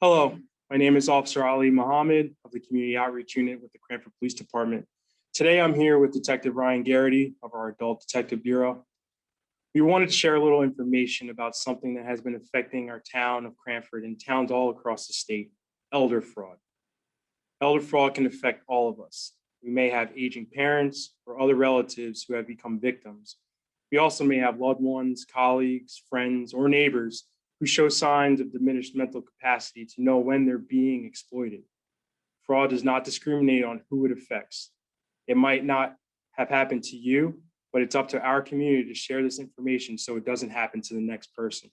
Hello, my name is Officer Ali Mohammed of the Community Outreach Unit with the Grandparent Police Department. Today, I'm here with Detective Ryan Garrity of our Adult Detective Bureau. We wanted to share a little information about something that has been affecting our town of Cranford and towns all across the state: elder fraud. Elder fraud can affect all of us. We may have aging parents or other relatives who have become victims. We also may have loved ones, colleagues, friends, or neighbors who show signs of diminished mental capacity to know when they're being exploited. Fraud does not discriminate on who it affects. It might not have happened to you, but it's up to our community to share this information so it doesn't happen to the next person.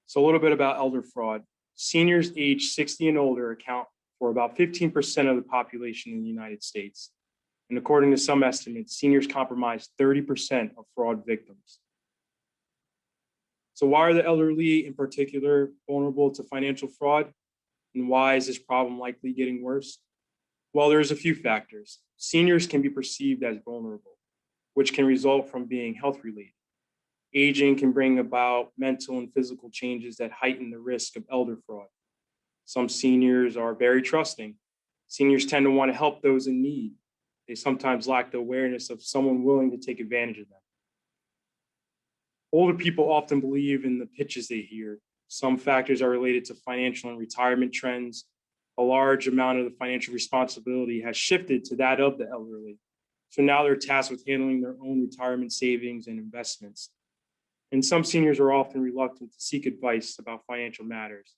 So a little bit about elder fraud. Seniors aged 60 and older account for about 15% of the population in the United States. And according to some estimates, seniors comprise 30% of fraud victims. So why are the elderly in particular vulnerable to financial fraud? And why is this problem likely getting worse? Well, there's a few factors. Seniors can be perceived as vulnerable, which can result from being health related. Aging can bring about mental and physical changes that heighten the risk of elder fraud. Some seniors are very trusting. Seniors tend to want to help those in need. They sometimes lack the awareness of someone willing to take advantage of them. Older people often believe in the pitches they hear. Some factors are related to financial and retirement trends. A large amount of the financial responsibility has shifted to that of the elderly. So now they're tasked with handling their own retirement savings and investments. And some seniors are often reluctant to seek advice about financial matters.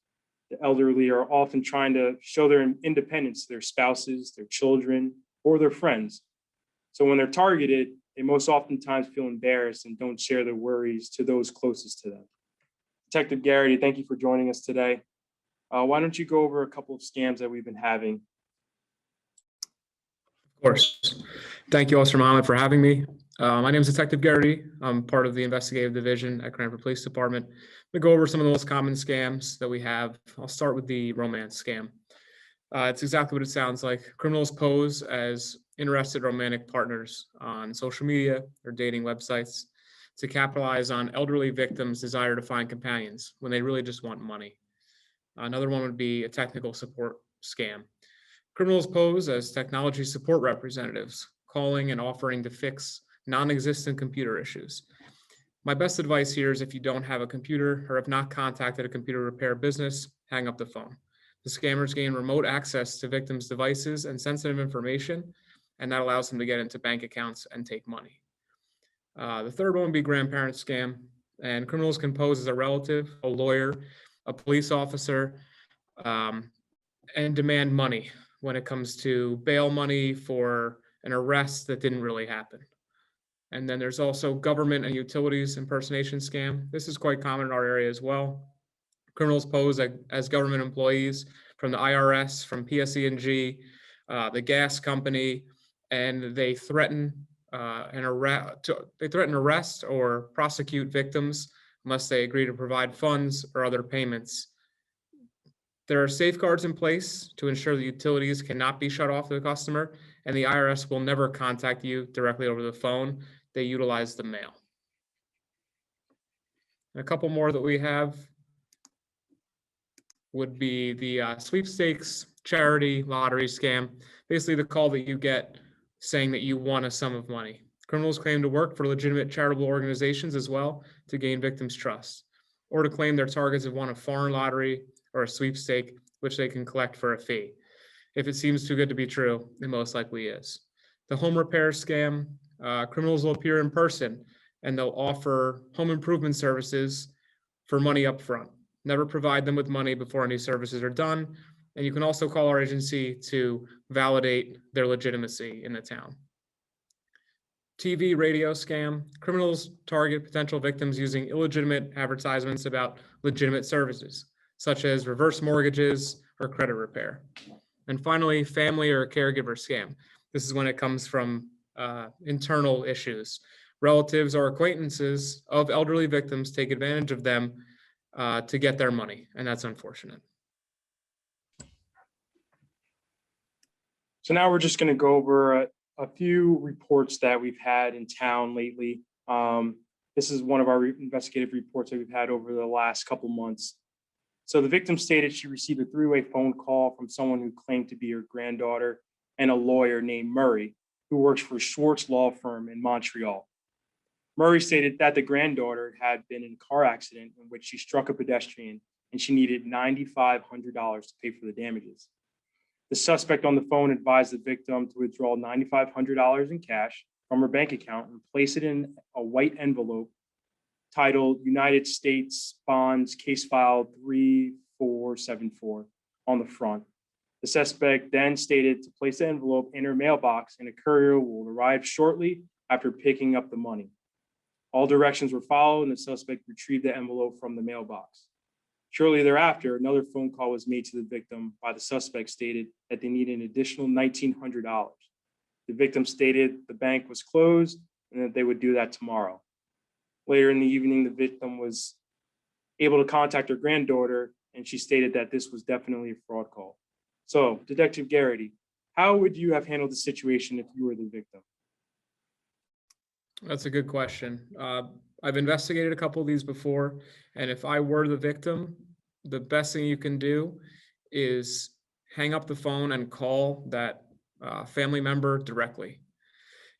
The elderly are often trying to show their independence to their spouses, their children, or their friends. So when they're targeted, they most oftentimes feel embarrassed and don't share their worries to those closest to them. Detective Garrity, thank you for joining us today. Why don't you go over a couple of scams that we've been having? Of course. Thank you, Officer Mohammed, for having me. My name is Detective Garrity. I'm part of the investigative division at Cranford Police Department. I'm going to go over some of the most common scams that we have. I'll start with the romance scam. It's exactly what it sounds like. Criminals pose as interested romantic partners on social media or dating websites to capitalize on elderly victims' desire to find companions when they really just want money. Another one would be a technical support scam. Criminals pose as technology support representatives, calling and offering to fix non-existent computer issues. My best advice here is if you don't have a computer or have not contacted a computer repair business, hang up the phone. The scammers gain remote access to victims' devices and sensitive information, and that allows them to get into bank accounts and take money. The third one would be grandparent scam, and criminals can pose as a relative, a lawyer, a police officer, and demand money when it comes to bail money for an arrest that didn't really happen. And then there's also government and utilities impersonation scam. This is quite common in our area as well. Criminals pose as government employees from the IRS, from PSE&G, the gas company, and they threaten arrest or prosecute victims unless they agree to provide funds or other payments. There are safeguards in place to ensure that utilities cannot be shut off to the customer, and the IRS will never contact you directly over the phone. They utilize the mail. And a couple more that we have would be the Sweepstakes charity lottery scam. Basically the call that you get saying that you won a sum of money. Criminals claim to work for legitimate charitable organizations as well to gain victims' trust, or to claim their targets have won a foreign lottery or a sweepstake, which they can collect for a fee. If it seems too good to be true, it most likely is. The home repair scam, criminals will appear in person and they'll offer home improvement services for money up front. Never provide them with money before any services are done. And you can also call our agency to validate their legitimacy in the town. TV radio scam. Criminals target potential victims using illegitimate advertisements about legitimate services, such as reverse mortgages or credit repair. And finally, family or caregiver scam. This is when it comes from internal issues. Relatives or acquaintances of elderly victims take advantage of them to get their money, and that's unfortunate. So now we're just going to go over a few reports that we've had in town lately. This is one of our investigative reports that we've had over the last couple months. So the victim stated she received a three-way phone call from someone who claimed to be her granddaughter and a lawyer named Murray, who works for Schwartz Law Firm in Montreal. Murray stated that the granddaughter had been in a car accident in which she struck a pedestrian and she needed $9,500 to pay for the damages. The suspect on the phone advised the victim to withdraw $9,500 in cash from her bank account and place it in a white envelope titled United States Bonds Case File 3474 on the front. The suspect then stated to place the envelope in her mailbox and a courier will arrive shortly after picking up the money. All directions were followed and the suspect retrieved the envelope from the mailbox. Shortly thereafter, another phone call was made to the victim by the suspect stated that they needed an additional $1,900. The victim stated the bank was closed and that they would do that tomorrow. Later in the evening, the victim was able to contact her granddaughter and she stated that this was definitely a fraud call. So, Detective Garrity, how would you have handled the situation if you were the victim? That's a good question. I've investigated a couple of these before, and if I were the victim, the best thing you can do is hang up the phone and call that family member directly.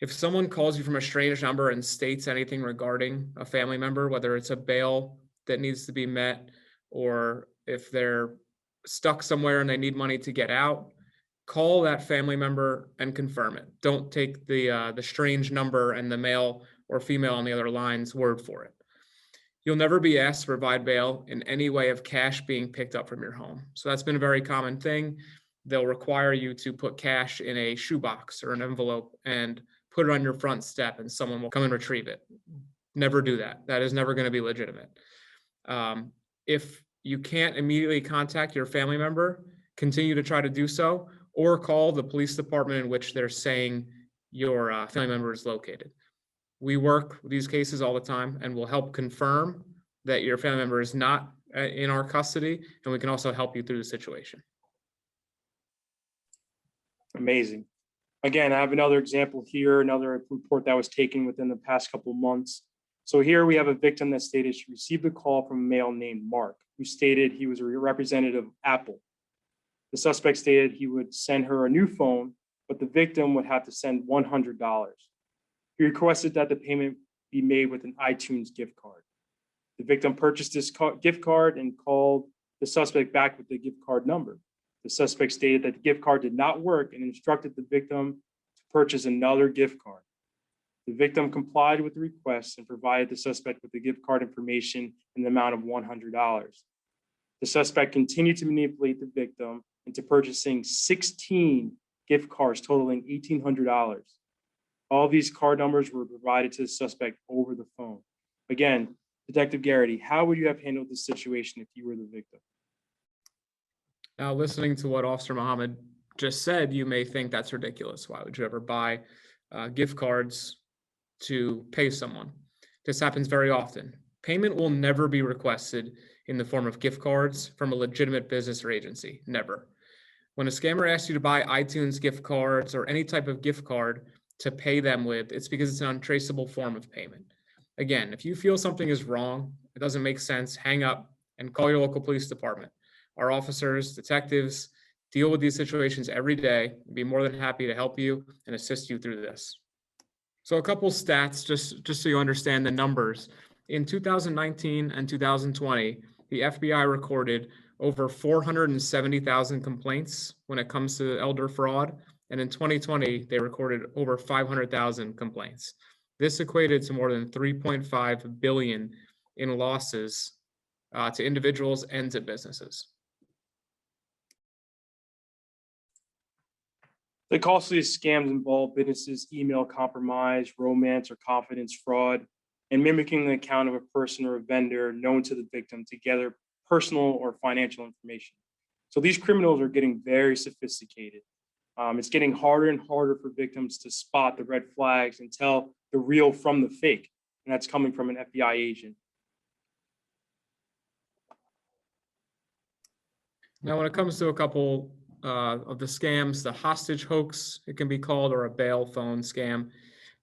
If someone calls you from a strange number and states anything regarding a family member, whether it's a bail that needs to be met, or if they're stuck somewhere and they need money to get out, call that family member and confirm it. Don't take the strange number and the male or female on the other line's word for it. You'll never be asked to provide bail in any way of cash being picked up from your home. So that's been a very common thing. They'll require you to put cash in a shoebox or an envelope and put it on your front step and someone will come and retrieve it. Never do that. That is never going to be legitimate. If you can't immediately contact your family member, continue to try to do so, or call the police department in which they're saying your family member is located. We work with these cases all the time and will help confirm that your family member is not in our custody, and we can also help you through the situation. Amazing. Again, I have another example here, another report that was taken within the past couple of months. So here we have a victim that stated she received a call from a male named Mark, who stated he was a representative of Apple. The suspect stated he would send her a new phone, but the victim would have to send $100. He requested that the payment be made with an iTunes gift card. The victim purchased this gift card and called the suspect back with the gift card number. The suspect stated that the gift card did not work and instructed the victim to purchase another gift card. The victim complied with the request and provided the suspect with the gift card information in the amount of $100. The suspect continued to manipulate the victim into purchasing 16 gift cards totaling $1,800. All these card numbers were provided to the suspect over the phone. Again, Detective Garrity, how would you have handled this situation if you were the victim? Now, listening to what Officer Muhammad just said, you may think that's ridiculous. Why would you ever buy gift cards to pay someone? This happens very often. Payment will never be requested in the form of gift cards from a legitimate business or agency, never. When a scammer asks you to buy iTunes gift cards or any type of gift card to pay them with, it's because it's an untraceable form of payment. Again, if you feel something is wrong, it doesn't make sense, hang up and call your local police department. Our officers, detectives deal with these situations every day and be more than happy to help you and assist you through this. So a couple stats, just so you understand the numbers. In 2019 and 2020, the FBI recorded over 470,000 complaints when it comes to elder fraud. And in 2020, they recorded over 500,000 complaints. This equated to more than 3.5 billion in losses to individuals and to businesses. The costliest scams involve businesses' email compromise, romance or confidence fraud, and mimicking the account of a person or a vendor known to the victim to gather personal or financial information. So these criminals are getting very sophisticated. It's getting harder and harder for victims to spot the red flags and tell the real from the fake, and that's coming from an FBI agent. Now, when it comes to a couple of the scams, the hostage hoax, it can be called, or a bail phone scam,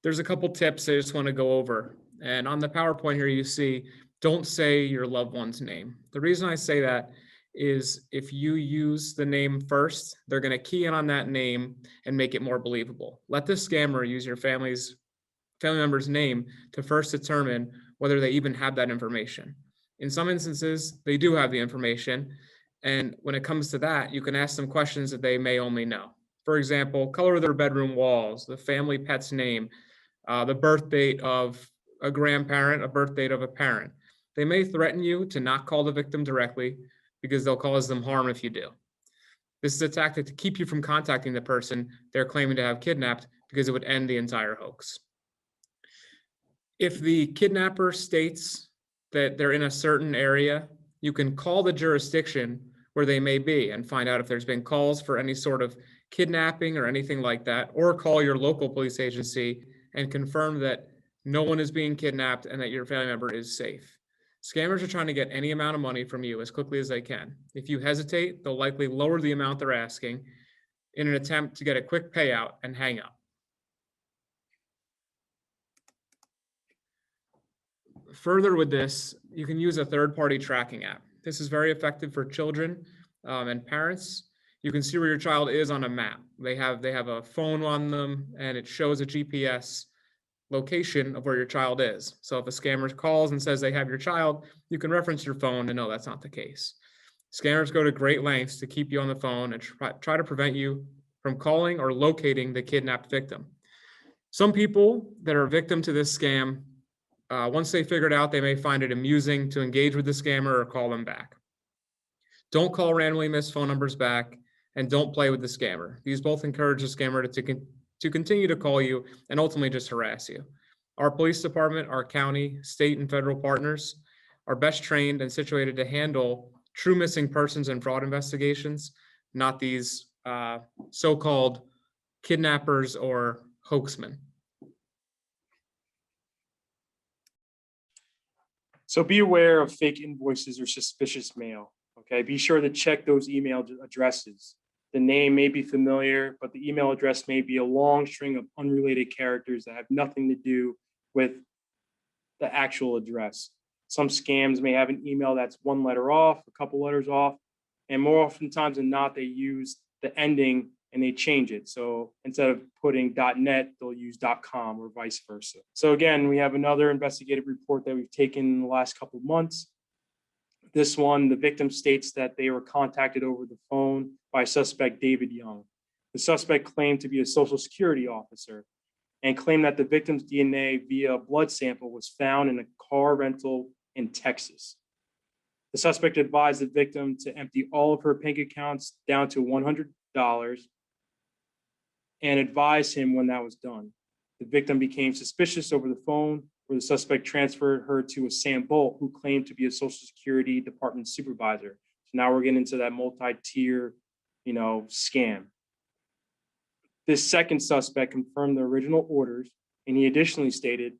there's a couple tips I just want to go over. And on the PowerPoint here, you see, don't say your loved one's name. The reason I say that is if you use the name first, they're going to key in on that name and make it more believable. Let the scammer use your family member's name to first determine whether they even have that information. In some instances, they do have the information. And when it comes to that, you can ask them questions that they may only know. For example, color of their bedroom walls, the family pet's name, the birth date of a grandparent, a birth date of a parent. They may threaten you to not call the victim directly because they'll cause them harm if you do. This is a tactic to keep you from contacting the person they're claiming to have kidnapped because it would end the entire hoax. If the kidnapper states that they're in a certain area, you can call the jurisdiction where they may be and find out if there's been calls for any sort of kidnapping or anything like that, or call your local police agency and confirm that no one is being kidnapped and that your family member is safe. Scammers are trying to get any amount of money from you as quickly as they can. If you hesitate, they'll likely lower the amount they're asking in an attempt to get a quick payout and hang up. Further with this, you can use a third-party tracking app. This is very effective for children and parents. You can see where your child is on a map. They have a phone on them and it shows a GPS location of where your child is. So if a scammer calls and says they have your child, you can reference your phone and know that's not the case. Scammers go to great lengths to keep you on the phone and try to prevent you from calling or locating the kidnapped victim. Some people that are victim to this scam, once they figure it out, they may find it amusing to engage with the scammer or call them back. Don't call randomly missed phone numbers back, and don't play with the scammer. These both encourage the scammer to continue to call you and ultimately just harass you. Our police department, our county, state, and federal partners are best trained and situated to handle true missing persons and fraud investigations, not these so-called kidnappers or hoaxmen. So be aware of fake invoices or suspicious mail. Okay, be sure to check those email addresses. The name may be familiar, but the email address may be a long string of unrelated characters that have nothing to do with the actual address. Some scams may have an email that's one letter off, a couple letters off, and more oftentimes than not, they use the ending and they change it. So instead of putting .net, they'll use .com or vice versa. So again, we have another investigative report that we've taken in the last couple of months. This one, the victim states that they were contacted over the phone by suspect David Young. The suspect claimed to be a Social Security officer and claimed that the victim's DNA via blood sample was found in a car rental in Texas. The suspect advised the victim to empty all of her bank accounts down to $100 and advised him when that was done. The victim became suspicious over the phone, where the suspect transferred her to a Sam Bolt, who claimed to be a Social Security Department supervisor. So now we're getting into that multi-tier, scam. This second suspect confirmed the original orders, and he additionally stated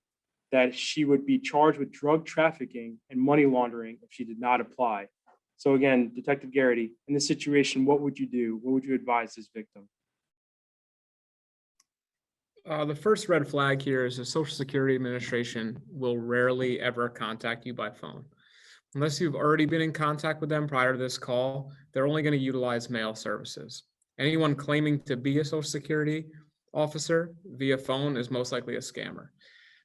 that she would be charged with drug trafficking and money laundering if she did not apply. So again, Detective Garrity, in this situation, what would you do? What would you advise this victim? The first red flag here is the Social Security Administration will rarely ever contact you by phone. Unless you've already been in contact with them prior to this call, they're only going to utilize mail services. Anyone claiming to be a Social Security officer via phone is most likely a scammer.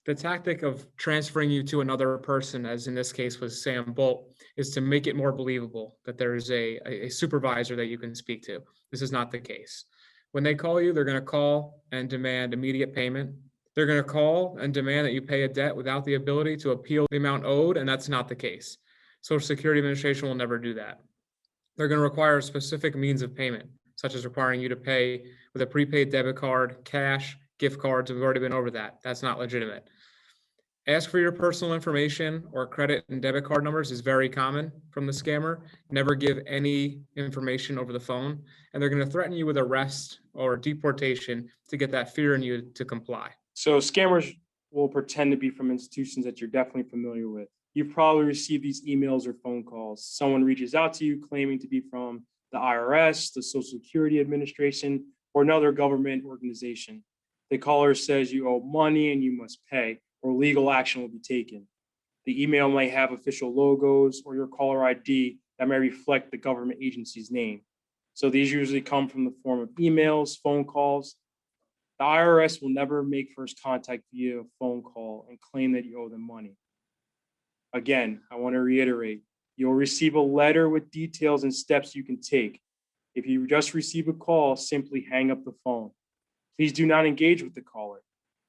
The tactic of transferring you to another person, as in this case was Sam Bolt, is to make it more believable that there is a supervisor that you can speak to. This is not the case. When they call you, they're going to call and demand immediate payment. They're going to call and demand that you pay a debt without the ability to appeal the amount owed, and that's not the case. Social Security Administration will never do that. They're going to require a specific means of payment, such as requiring you to pay with a prepaid debit card, cash, gift cards. We've already been over that. That's not legitimate. Ask for your personal information or credit and debit card numbers is very common from the scammer. Never give any information over the phone, and they're going to threaten you with arrest or deportation to get that fear in you to comply. So scammers will pretend to be from institutions that you're definitely familiar with. You've probably received these emails or phone calls. Someone reaches out to you claiming to be from the IRS, the Social Security Administration, or another government organization. The caller says you owe money and you must pay, or legal action will be taken. The email may have official logos or your caller ID that may reflect the government agency's name. So these usually come from the form of emails, phone calls. The IRS will never make first contact via a phone call and claim that you owe them money. Again, I want to reiterate, you'll receive a letter with details and steps you can take. If you just receive a call, simply hang up the phone. Please do not engage with the caller.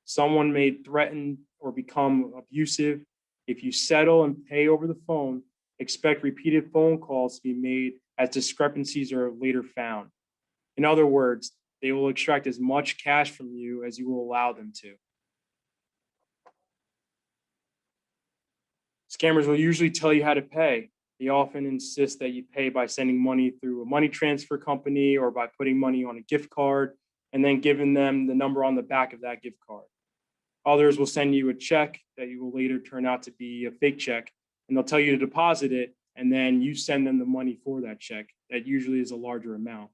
Someone may threaten or become abusive. If you settle and pay over the phone, expect repeated phone calls to be made as discrepancies are later found. In other words, they will extract as much cash from you as you will allow them to. Scammers will usually tell you how to pay. They often insist that you pay by sending money through a money transfer company or by putting money on a gift card and then giving them the number on the back of that gift card. Others will send you a check that you will later turn out to be a fake check, and they'll tell you to deposit it, and then you send them the money for that check. That usually is a larger amount.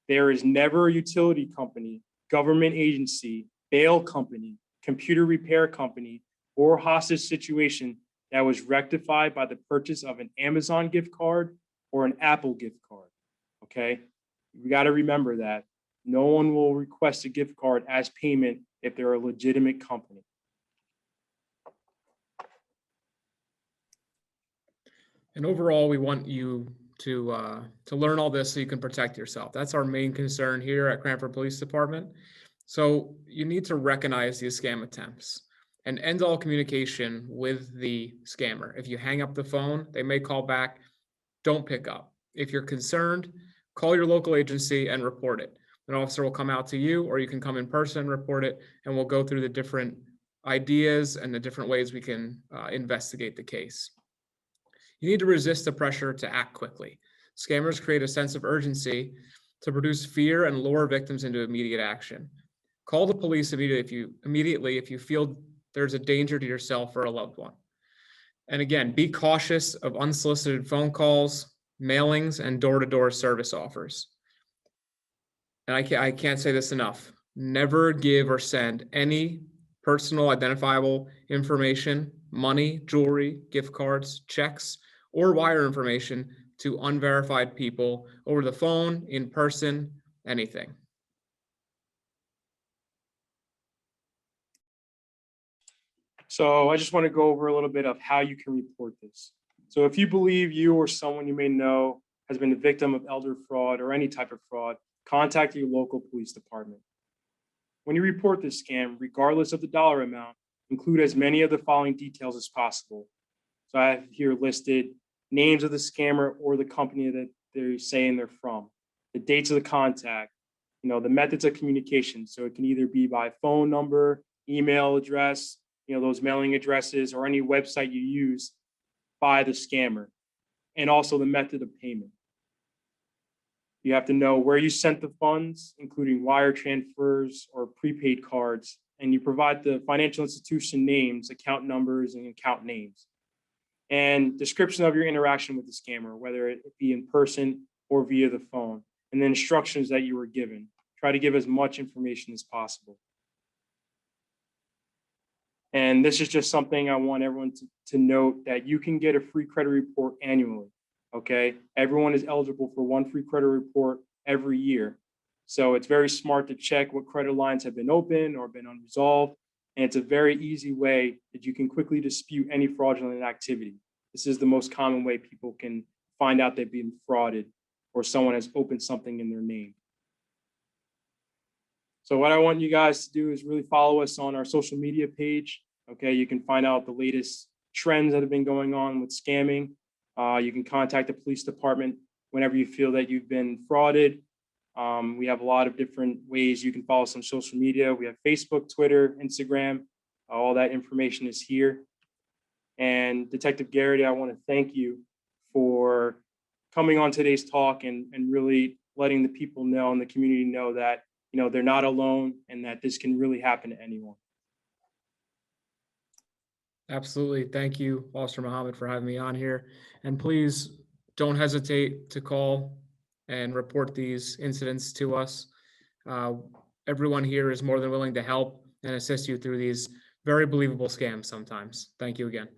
There is never a utility company, government agency, bail company, computer repair company, or hostage situation that was rectified by the purchase of an Amazon gift card or an Apple gift card, okay? We gotta remember that. No one will request a gift card as payment if they're a legitimate company. And overall, we want you to learn all this so you can protect yourself. That's our main concern here at Grandparent Police Department. So you need to recognize these scam attempts and end all communication with the scammer. If you hang up the phone, they may call back. Don't pick up. If you're concerned, call your local agency and report it. An officer will come out to you, or you can come in person and report it, and we'll go through the different ideas and the different ways we can investigate the case. You need to resist the pressure to act quickly. Scammers create a sense of urgency to produce fear and lure victims into immediate action. Call the police immediately if you feel there's a danger to yourself or a loved one. And again, be cautious of unsolicited phone calls, mailings, and door-to-door service offers. And I can't say this enough. Never give or send any personal identifiable information, money, jewelry, gift cards, checks, or wire information to unverified people over the phone, in person, anything. So I just want to go over a little bit of how you can report this. So if you believe you or someone you may know has been a victim of elder fraud or any type of fraud, contact your local police department. When you report this scam, regardless of the dollar amount, include as many of the following details as possible. So I have here listed names of the scammer or the company that they're saying they're from, the dates of the contact, the methods of communication. So it can either be by phone number, email address, those mailing addresses, or any website you use by the scammer, and also the method of payment. You have to know where you sent the funds, including wire transfers or prepaid cards, and you provide the financial institution names, account numbers, and account names. And description of your interaction with the scammer, whether it be in person or via the phone, and the instructions that you were given. Try to give as much information as possible. And this is just something I want everyone to note, that you can get a free credit report annually, okay? Everyone is eligible for one free credit report every year. So it's very smart to check what credit lines have been open or been unresolved. And it's a very easy way that you can quickly dispute any fraudulent activity. This is the most common way people can find out they've been frauded or someone has opened something in their name. So what I want you guys to do is really follow us on our social media page. Okay, you can find out the latest trends that have been going on with scamming. You can contact the police department whenever you feel that you've been frauded. We have a lot of different ways you can follow us on social media. We have Facebook, Twitter, Instagram. All that information is here. And Detective Garrity, I want to thank you for coming on today's talk and really letting the people know and the community know that they're not alone and that this can really happen to anyone. Absolutely. Thank you, Officer Muhammad, for having me on here. And please don't hesitate to call and report these incidents to us. Everyone here is more than willing to help and assist you through these very believable scams sometimes. Thank you again.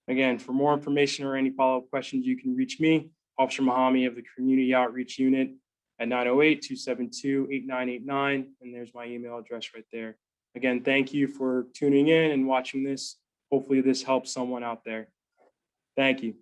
Again, for more information or any follow-up questions, you can reach me, Officer Mahami of the Community Outreach Unit at 908-272-8989. And there's my email address right there. Again, thank you for tuning in and watching this. Hopefully this helps someone out there. Thank you.